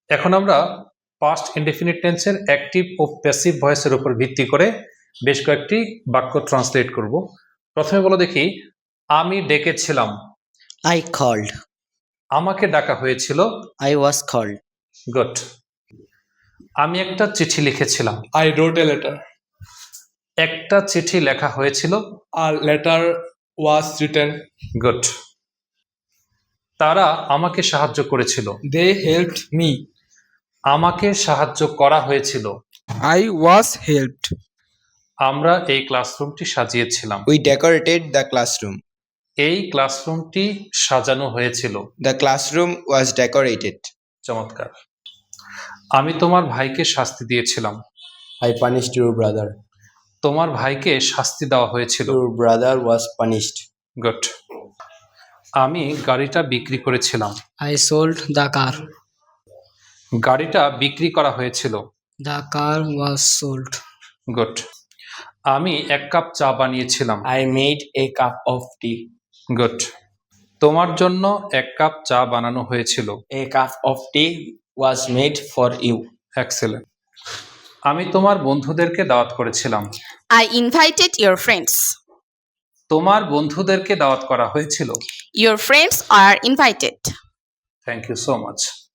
এখন আমরা past indefinite টেন্সের অ্যাক্টিভ ও প্যাসিভ ভয়েসের উপর ভিত্তি করে বেশ কয়েকটি বাক্য ট্রান্সলেট করব। প্রথমে বলো দেখি, আমি ডেকেছিলাম। I called. আমাকে ডাকা হয়েছিল। I was called. গুড। আমি একটা চিঠি লিখেছিলাম। I wrote a letter. একটা চিঠি লেখা হয়েছিল। A letter was written. Good. তারা আমাকে সাহায্য করেছিল। They helped me. আমাকে সাহায্য করা হয়েছিল। I was helped. আমরা এই ক্লাসরুমটি সাজিয়েছিলাম। We decorated the classroom. এই ক্লাসরুমটি সাজানো হয়েছিল। The classroom was decorated. চমৎকার। আমি তোমার ভাইকে শাস্তি দিয়েছিলাম। I punished your brother. তোমার ভাইকে শাস্তি দেওয়া হয়েছিল। Your brother was punished. Good. আমি গাড়িটা বিক্রি করেছিলাম। I sold the car. গাড়িটা বিক্রি করা হয়েছিল। The car was sold. Good. আমি এক কাপ চা বানিয়েছিলাম। I made a cup of tea. Good. তোমার জন্য এক কাপ চা বানানো হয়েছিল। A cup of tea was made for you. Excellent. আমি তোমার বন্ধুদেরকে দাওয়াত করেছিলাম। I invited your friends. তোমার বন্ধুদেরকে দাওয়াত করা হয়েছিল। Your friends are invited. Thank you so much.